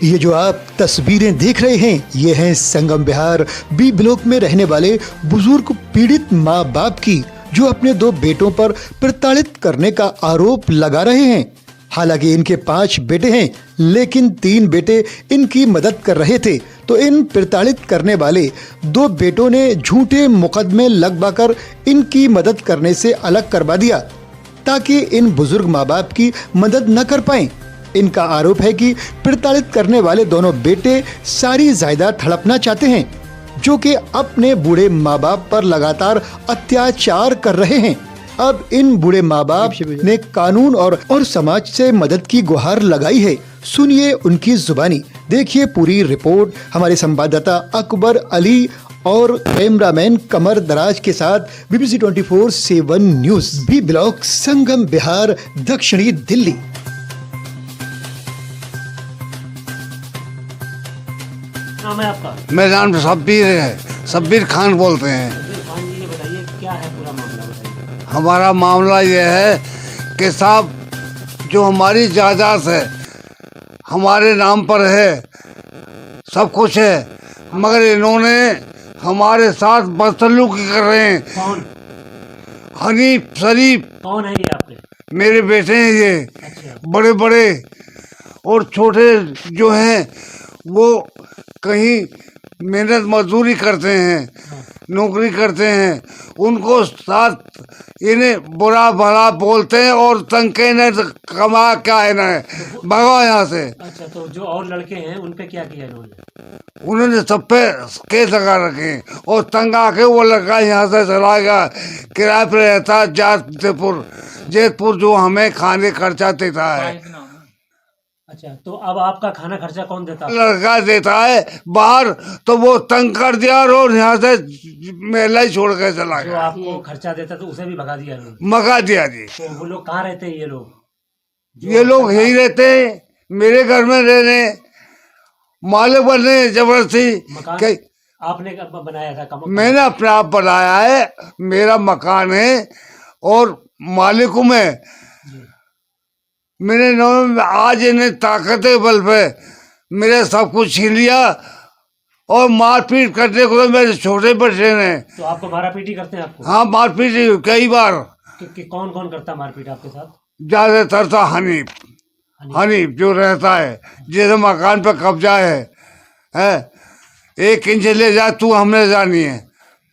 ये जो आप तस्वीरें देख रहे हैं ये हैं संगम बिहार बी ब्लॉक में रहने वाले बुजुर्ग पीड़ित माँ बाप की, जो अपने 2 बेटों पर प्रताड़ित करने का आरोप लगा रहे हैं। हालांकि इनके 5 बेटे हैं, लेकिन 3 बेटे इनकी मदद कर रहे थे, तो इन प्रताड़ित करने वाले 2 बेटों ने झूठे मुकदमे लगवाकर इनकी मदद करने से अलग करवा दिया, ताकि इन बुजुर्ग माँ बाप की मदद न कर पाएं। इनका आरोप है कि प्रताड़ित करने वाले दोनों बेटे सारी जायदाद हड़पना चाहते हैं, जो कि अपने बूढ़े माँ बाप पर लगातार अत्याचार कर रहे हैं। अब इन बूढ़े माँ बाप ने कानून और समाज से मदद की गुहार लगाई है। सुनिए उनकी जुबानी। देखिए पूरी रिपोर्ट हमारे संवाददाता अकबर अली और कैमरामैन कमर दराज के साथ BBC 24/7 न्यूज, बी ब्लॉक, संगम बिहार, दक्षिणी दिल्ली। नाम है आपका? मेरा नाम शब्बीर है, शब्बीर खान बोलते हैं। खान जी, ये बताइए क्या है पूरा मामला, बताइए। हमारा मामला ये है कि साहब, जो हमारी जायदाद है हमारे नाम पर है, सब कुछ है, मगर इन्होंने हमारे साथ बदसलूकी कर रहे हैं। कौन? हनीफ, शरीफ, कौन है ये आपके? मेरे बेटे हैं ये। अच्छा। बड़े बड़े और छोटे जो हैं वो कहीं मेहनत मजदूरी करते हैं, नौकरी करते हैं, उनको साथ इन्हें बुरा भला बोलते हैं और तंग के ने कमा क्या है ना, भगो यहाँ से। अच्छा, तो जो और लड़के हैं उन पे क्या किया इन्होंने? उन्होंने सब पे केस लगा रखे हैं और तंग आके वो लड़का यहाँ से चला गया, किराए पे रहता जैतपुर, जो हमें खाने खर्चा देता है। अच्छा, तो अब आपका खाना खर्चा कौन देता है? लड़का देता है बाहर, तो वो तंग कर दिया और यहाँ से मेला ही छोड़ के चला जो गया। आपको खर्चा देता तो उसे भी भगा दिया इन्होंने। मगा दिया जी। तो वो लोग कहाँ रहते हैं ये लोग? ये लोग यही रहते हैं, मेरे घर में रह रहे हैं, मालिक बने जबरदस्ती। मकान आपने कब बनाया था? कब? मैंने अपने आप बनाया है, मेरा मकान है और मालिक हूँ मैं। मेरे नाम आज इन्हें ताकत के बल पे मेरे सब कुछ छीन लिया और मारपीट करने को तो मेरे छोटे बच्चे ने। तो आपको मारा पीटी करते हैं आपको? हाँ, मारपीट कई बार। कौन कौन करता मारपीट आपके साथ? ज्यादातर था हनीफ जो रहता है, जिसे मकान पे कब्जा है 1 इंच ले जाए तू हमने जानी है।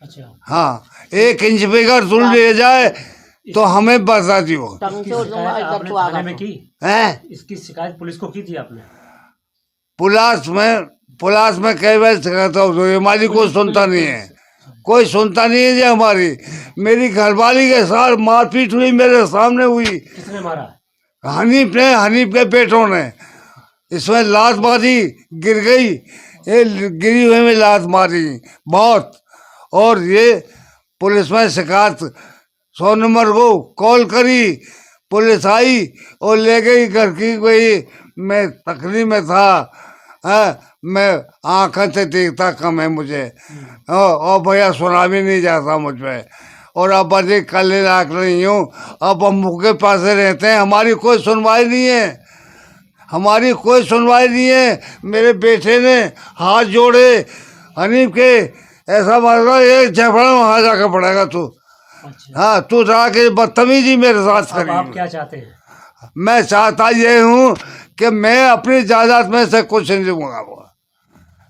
अच्छा। हाँ, 1 इंच पे अगर तू ले जाए तो हमें बता दियो। इसकी शिकायत आपने थाने में की है? इसकी शिकायत पुलिस को की थी आपने? पुलिस में कई बार कहता हूँ, हमारी कोई सुनता नहीं है, कोई सुनता नहीं है जी हमारी। मेरी घरवाली के साथ मारपीट हुई, मेरे सामने हुई। किसने मारा? हनीफ के बेटों ने। इसमें लात मारी, गिर गई, ये गिरी हुई में लात मारी बहुत। और ये पुलिस में शिकायत 100 नंबर को कॉल करी, पुलिस आई और ले गई घर की। कोई मैं तकलीफ में था, मैं आँखों से देखता कम है मुझे, और भैया सुना भी नहीं जाता मुझ पे। और अब बजे कल लाख नहीं हूँ, अब हम मुँह के पास रहते हैं, हमारी कोई सुनवाई नहीं है, हमारी कोई सुनवाई नहीं है। मेरे बेटे ने हाथ जोड़े हनीफ के, ऐसा मतलब एक झपड़ा वहाँ जाकर पड़ेगा तू। अच्छा। हाँ, तू जाके बदतमीजी मेरे साथ अब आप करी। क्या चाहते हैं? मैं चाहता ये हूँ कि मैं अपनी जायदाद में से कुछ नहीं दूंगा।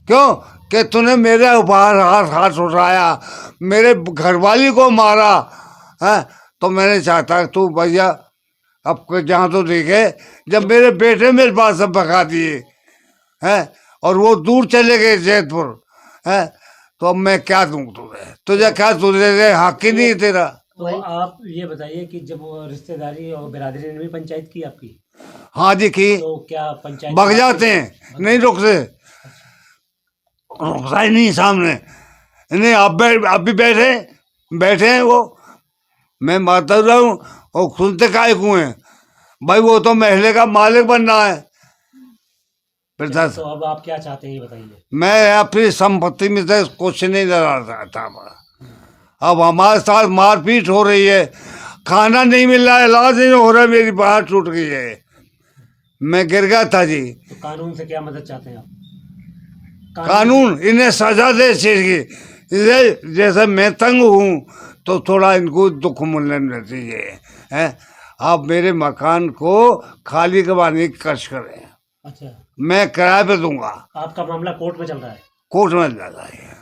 क्यों कि तूने मेरे ऊपर हाथ उठाया, मेरे घरवाली को मारा है, तो मैंने चाहता तू भैया अब जहाँ तो देखे, जब मेरे बेटे मेरे पास सब भगा दिए हैं और वो दूर चले गए जैतपुर है, तो अब मैं क्या दूँ तुझे क्या तुझे हक ही नहीं तेरा। तो आप ये बताइए कि जब वो रिश्तेदारी और बिरादरी ने भी पंचायत की आपकी? हाँ जी की। तो क्या पंचायत भग जाते हैं, नहीं रुकता ही नहीं सामने। नहीं, अब भी बैठे हैं वो, मैं मारता रहा हूँ और सुनते काय कुएं भाई, वो तो महल का मालिक बन रहा है। तो अब आप क्या चाहते हैं ये बताइए? मैं अपनी संपत्ति में से कुछ नहीं लगा था। अब हमारे साथ मारपीट हो रही है, खाना नहीं मिल रहा है, इलाज नहीं हो रहा है, मेरी बात टूट गई है। मैं गिर गया था जी। तो कानून से क्या मदद चाहते हैं आप? कानून इन्हें सजा दे इस चीज की। इसे जैसे मैं तंग हूँ तो थोड़ा इनको दुख मिलना चाहिए है। आप मेरे मकान को खाली करवाने की कोशिश करें, अच्छा, मैं किराए पे दूंगा। आपका मामला कोर्ट में चल रहा है? कोर्ट में जाता है।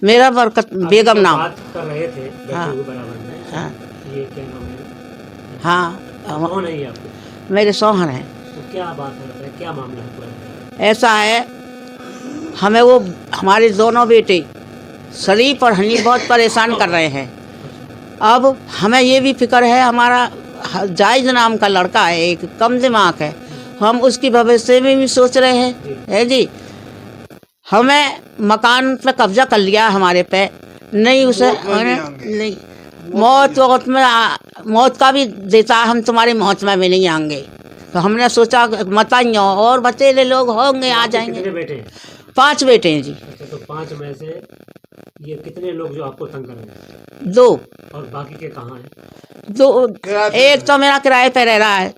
मेरा बरकत बेगम नाम। बात कर रहे थे बैठे हाँ। हुए बराबर में। हाँ। ये क्या नाम है? हाँ, कौन है ये आपके? मेरे सोहन है। तो क्या बात है, क्या मामला है पूरा? ऐसा है, हमें वो हमारे दोनों बेटे शरीफ और हनी बहुत परेशान कर रहे हैं। अब हमें ये भी फिक्र है, हमारा जायज नाम का लड़का है, एक कम दिमाग है, हम उसकी भविष्य में भी सोच रहे हैं है जी। हमें मकान पे कब्जा कर लिया हमारे पे, नहीं उसे नहीं मौत का भी देता है, हम तुम्हारी मौत में भी नहीं आएंगे। तो हमने सोचा मत आइयो, और बचेरे लोग होंगे आ जाएंगे। कितने बेटे हैं? 5 बेटे हैं जी। अच्छा, तो 5 में से ये कितने लोग जो आपको तंग कर रहे हैं? 2 और बाकी के कहाँ हैं? 2, एक तो मेरा किराए पे रह रहा है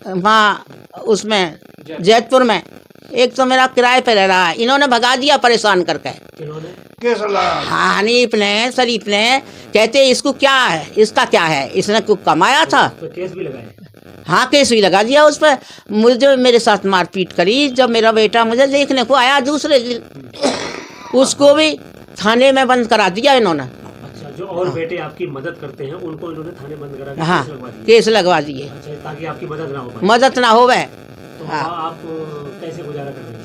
वहाँ उसमें जैतपुर में, एक तो मेरा किराए पे रह रहा है। इन्होंने भगा दिया परेशान करके। किन्होंने? केस लगा। हाँ, हनीफ ने, शरीफ ने, कहते इसको क्या है, इसका क्या है, इसने कुछ कमाया था। तो केस भी लगाए? हाँ, केस भी लगा दिया उस पर। मुझे मेरे साथ मारपीट करी। जब मेरा बेटा मुझे देखने को आया दूसरे दिन, उसको भी थाने में बंद करा दिया इन्होंने। अच्छा, जो और बेटे आपकी मदद करते हैं उनको इन्होंने थाने बंद करा के हाँ, केस लगवा दिए? केस लगवा दिए। अच्छा, ताकि आपकी मदद ना हो पाए। मदद ना होवे। तो हाँ। आप कैसे गुजारा कर रहे हैं?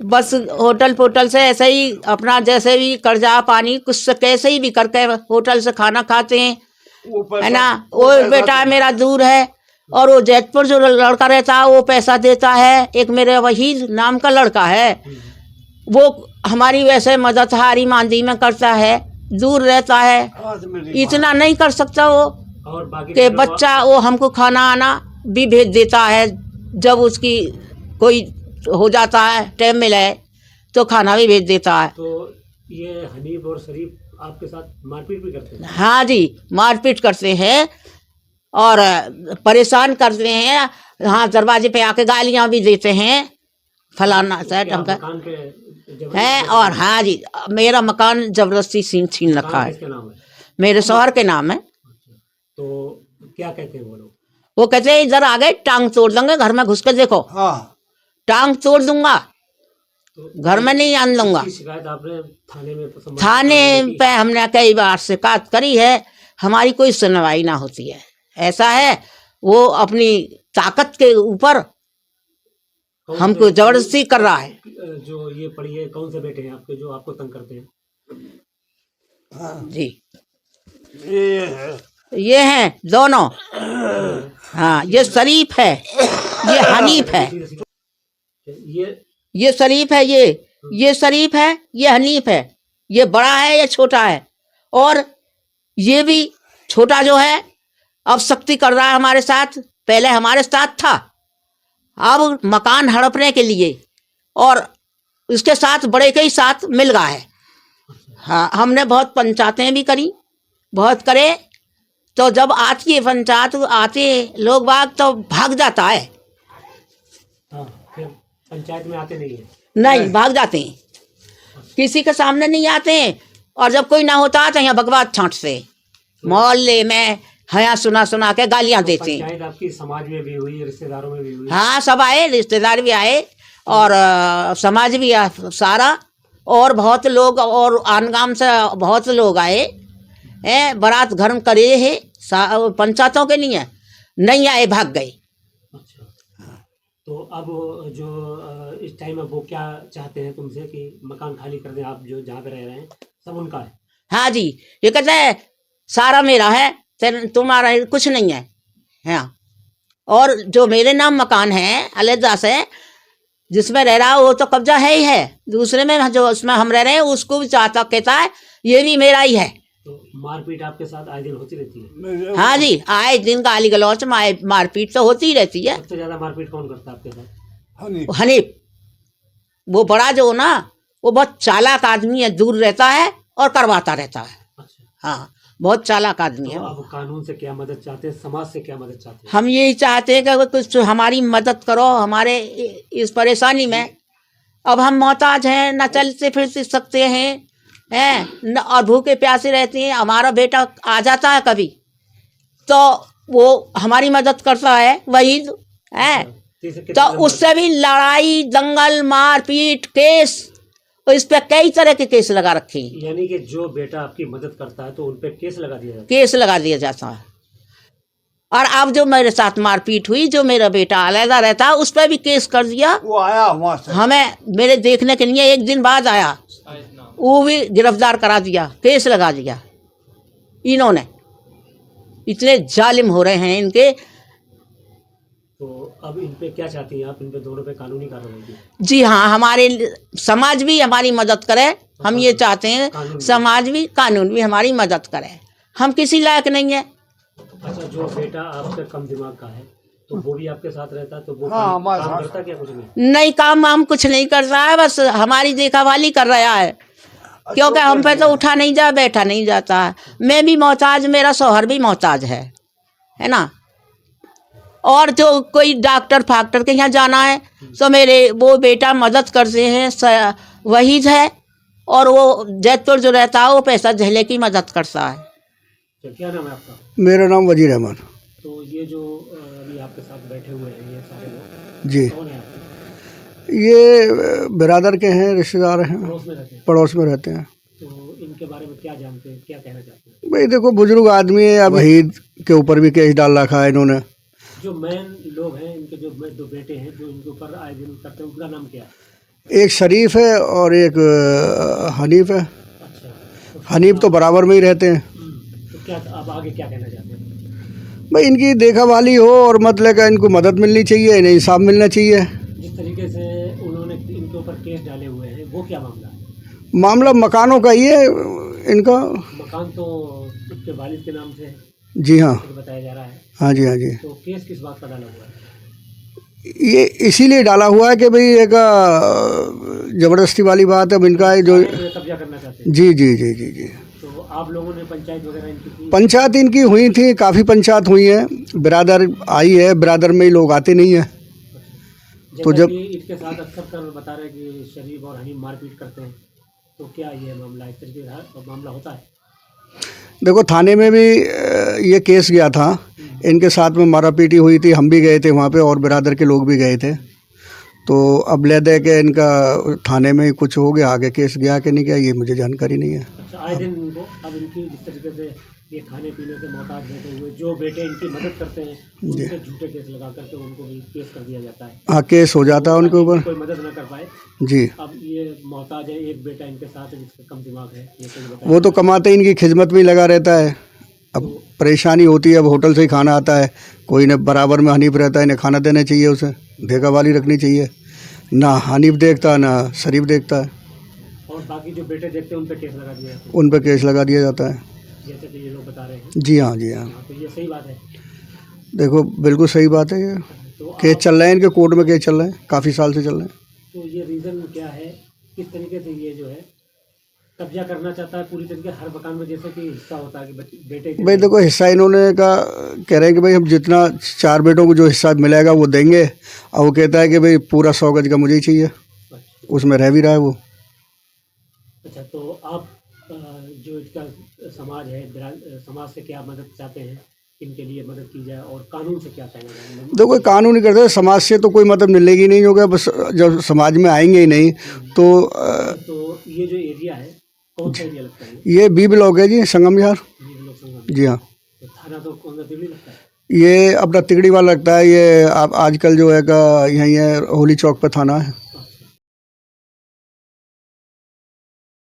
बस होटल पोटल से ऐसे ही अपना जैसे भी कर्जा पानी कुछ से कैसे ही भी करके होटल से खाना खाते हैं, है ना। वो बेटा मेरा दूर है, और वो जैतपुर जो लड़का रहता है वो पैसा देता है। एक मेरे वहीद नाम का लड़का है, वो हमारी वैसे मदद हारी मांदी में करता है, दूर रहता है, इतना नहीं कर सकता वो और बाकी कि बच्चा वो हमको खाना आना भी भेज देता है। जब उसकी कोई हो जाता है, टाइम मिले तो खाना भी भेज देता है। तो ये हनीफ और शरीफ आपके साथ मारपीट भी करते हैं? हाँ जी, मारपीट करते हैं और परेशान करते हैं। हाँ, दरवाजे पे आके गालियाँ भी देते हैं, फलाना सा क्या ढंका मकान पे जबरदस्ती है। और हाँ जी, मेरा मकान जबरदस्ती छीन रखा मकान है। किसके नाम है? मेरे शौहर के नाम है। तो क्या कहते हैं वो लोग? वो कहते हैं इधर आ गए टांग तोड़ देंगे, घर में घुस के देखो, हाँ, टांग तोड़ दूंगा, घर में नहीं आन दूंगा। इसकी शिकायत आपने थाने में थाने पे हमने कई बार शिकायत करी है, हमारी कोई सुनवाई ना होती है। ऐसा है, वो अपनी ताकत के ऊपर हमको जबरदस्ती कर रहा है। जो ये पड़ी है, कौन से बेटे हैं आपके जो आपको तंग करते हैं? जी, ये है। ये हैं दोनों। हाँ, ये शरीफ है, ये हनीफ है। ये शरीफ है, ये शरीफ है, ये हनीफ है। ये बड़ा है, ये छोटा है। और ये भी छोटा जो है अब सख्ती कर रहा है हमारे साथ, पहले हमारे साथ था, अब मकान हड़पने के लिए और उसके साथ बड़े के ही साथ मिल गया है। हाँ, हमने बहुत पंचायतें भी करी, बहुत करे, तो जब आती है पंचायत, आते लोग बाग तो भाग जाता है। हाँ, फिर पंचायत में आते नहीं है? नहीं, भाग जाते हैं, किसी के सामने नहीं आते हैं। और जब कोई ना होता तो यहाँ बकवास छांटते, मोहल्ले में हया सुना सुना के गालियां देते हैं। पंचायत आपकी समाज में भी हुई, रिश्तेदारों में भी हुई? हाँ, सब आए, रिश्तेदार भी आए और समाज भी सारा, और बहुत लोग, और आनगाम से बहुत लोग आए हैं, बारात घर में करे है, पंचायतों के नहीं है, नहीं आए, भाग गए। अच्छा, तो अब जो इस टाइम में वो क्या चाहते हैं तुमसे कि मकान खाली कर दें? आप जो जहाँ पे रह रहे हैं सब उनका है? हाँ जी, ये कहते हैं सारा मेरा है, तुम्हारा कुछ नहीं है। हाँ, और जो मेरे नाम मकान है अलहदा से जिसमें रह रहा है वो तो कब्जा है ही है, दूसरे में जो उसमें हम रह रहे हैं उसको भी चाहता, कहता है ये भी मेरा ही है। तो मारपीट आपके साथ आए दिन होती रहती है? हाँ जी, आए दिन गाली गलौच मारपीट तो होती ही रहती है। सबसे ज्यादा मारपीट कौन करता है आपके साथ? हनीफ, वो बड़ा जो ना, वो बहुत चालाक आदमी है, दूर रहता है और करवाता रहता है। अच्छा, हाँ, बहुत चालाक आदमी तो है वो। अब कानून से क्या मदद चाहते हैं, समाज से क्या मदद चाहते हैं? हम यही चाहते हैं कि अगर कुछ हमारी मदद करो हमारे इस परेशानी में। अब हम मोहताज हैं, न चलते फिर सकते हैं न, और भूखे प्यासे रहते हैं। हमारा बेटा आ जाता है कभी तो वो हमारी मदद करता है वहीद है, तो उससे भी लड़ाई दंगल मारपीट केस, और इस पे कई तरह के केस लगा रखे हैं। यानी कि जो बेटा आपकी मदद करता है तो उन पे केस लगा दिया जाता केस लगा दिया जाता है। और अब जो मेरे साथ मारपीट हुई, जो मेरा बेटा अलहदा रहता है उस पर भी केस कर दिया। वो आया वहाँ से, हमें मेरे देखने के लिए एक दिन बाद आया, वो भी गिरफ्तार करा दिया, केस लगा दिया इन्होंने। इतने जालिम हो रहे हैं इनके। तो अब इन पे क्या चाहती हैं आप? इन पे दोनों पे कानूनी कार्रवाई की? जी हाँ, हमारे समाज भी हमारी मदद करे। हम ये चाहते हैं समाज भी कानून भी हमारी मदद करे। हम किसी लायक नहीं है। अच्छा, जो बेटा आपसे कम दिमाग का है तो वो भी आपके साथ रहता है, तो वो हाँ, हमारे काम साथ। करता क्या? कुछ नहीं। नहीं, काम हम कुछ नहीं कर रहा है, बस हमारी देखभाली कर रहा है, क्योंकि हम पे तो उठा नहीं जा बैठा नहीं जाता है। मैं भी मोहताज, मेरा शौहर भी मोहताज है ना। और जो कोई डॉक्टर फाक्टर के यहाँ जाना है तो मेरे वो बेटा मदद करते हैं, वहीद है, और वो जैतपुर जो रहता है वो पैसा झेले की मदद करता है। तो क्या नाम है आपका? मेरा नाम वजीर अहमद। तो ये जो अभी आपके साथ बैठे हुए हैं ये सारे लोग जी, कौन है आपके? ये बिरादर के हैं, रिश्तेदार हैं, पड़ोस में रहते हैं। पड़ोस में रहते हैं। तो इनके बारे में क्या जानते हैं, क्या कहना चाहते हैं? भाई देखो, बुजुर्ग आदमी है, अब वहीद के ऊपर भी केस डाल रखा है इन्होंने। जो मेन लोग हैं इनके, जो दो बेटे हैं जो इनके ऊपर आए दिन करते हैं, उनका नाम क्या है? एक शरीफ है और एक हनीफ है। अच्छा, तो हनीफ तो बराबर में ही रहते हैं। तो क्या अब आगे क्या कहना चाहते हैं? भाई इनकी देखभाली हो और मतलब कि इनको मदद मिलनी चाहिए, इन्हें इंसाफ मिलना चाहिए। जिस तरीके से उन्होंने इनके ऊपर केस डाले हुए हैं वो क्या मामला है? मामला मकानों का ही है इनका। मकान तो उसके वालिद के नाम से है, जी हाँ, ये बताया जा रहा है। हाँ जी, हाँ जी। तो केस किस बात का डाला हुआ है? ये इसीलिए डाला हुआ है कि भाई एक ज़बरदस्ती वाली बात है। अब इनका है जो, जो कब्जा करना चाहते हैं। जी जी जी जी जी। तो आप लोगों ने पंचायत वगैरह इनकी की? पंचायत इनकी हुई थी, काफ़ी पंचायत हुई है, बिरादर आई है, बिरादर में ही लोग आते नहीं हैं। तो जैसा जब- कि इसके साथ अक्सर कर बता रहे हैं कि शरीफ और हनीफ मारपीट करते हैं, तो क्या ये मामला इस तरीके का मामला होता है? देखो, थाने में भी ये केस गया था, इनके साथ में मारापीटी हुई थी, हम भी गए थे वहाँ पे और बिरादर के लोग भी गए थे। तो अब ले दे के इनका थाने में ही कुछ हो गया, आगे केस गया कि नहीं गया ये मुझे जानकारी नहीं है। अच्छा, आए दिन इनको अब इनकी जिस तरीके से ये खाने पीने से मोहताज बैठे हुए जो बेटे इनकी मदद करते हैं उनके झूठे केस लगा करके उनको भी केस कर दिया जाता है, हाँ, केस हो जाता है उनके ऊपर। कोई मदद न कर पाए। जी, अब ये मोहताज है, एक बेटा इनके साथ है जिसका कम दिमाग है, ये सही बताया। वो तो कमाते इनकी खिदमत में ही लगा रहता है। अब परेशानी होती है, अब होटल से ही खाना आता है, कोई न बराबर में हनीफ रहता है, इन्हें खाना देना चाहिए, उसे देखभाली रखनी चाहिए। ना हनीफ देखता ना शरीफ देखता है, और बाकी जो बेटे देखते हैं उन पर केस लगा दिया जाता है, उन पर केस लगा दिया जाता है। जैसे कि ये लोग बता रहे हैं। जी हाँ, जी हाँ। हाँ, तो ये सही बात है। देखो, बिल्कुल सही बात है। ये तो केस चल रहे हैं, इनके कोर्ट में केस चल रहे हैं, काफ़ी साल से चल रहे हैं। तो ये रीज़न क्या है, किस तरीके से ये जो है कब्जा करना चाहता है पूरी तरीके हर मकान में, जैसे कि हिस्सा होता है कि बेटे के भाई देखो, हिस्सा इन्होंने कह रहे हैं कि भाई हम जितना 4 बेटों को जो हिस्सा मिलेगा वो देंगे, और वो कहता है कि भाई पूरा 100 गज का मुझे ही चाहिए, उसमें रह भी रहा है वो। अच्छा, तो आप जो इसका समाज है, समाज से क्या मदद चाहते हैं, इनके लिए मदद की जाए, और कानून से क्या कहना चाहेंगे? देखो, कानून ही करते, समाज से तो कोई मदद मिलेगी नहीं, होगा बस जब समाज में आएंगे ही नहीं तो तो ये जो एरिया है कौन सा एरिया लगता है? ये बी ब्लॉक है जी, संगम विहार। ये लोग संगम। जी हाँ, तो थाना तो कौन सा दिल्ली लगता है? ये अपना तिगड़ी वाला लगता है। ये आजकल जो है का यहीं है, होली चौक पे थाना है।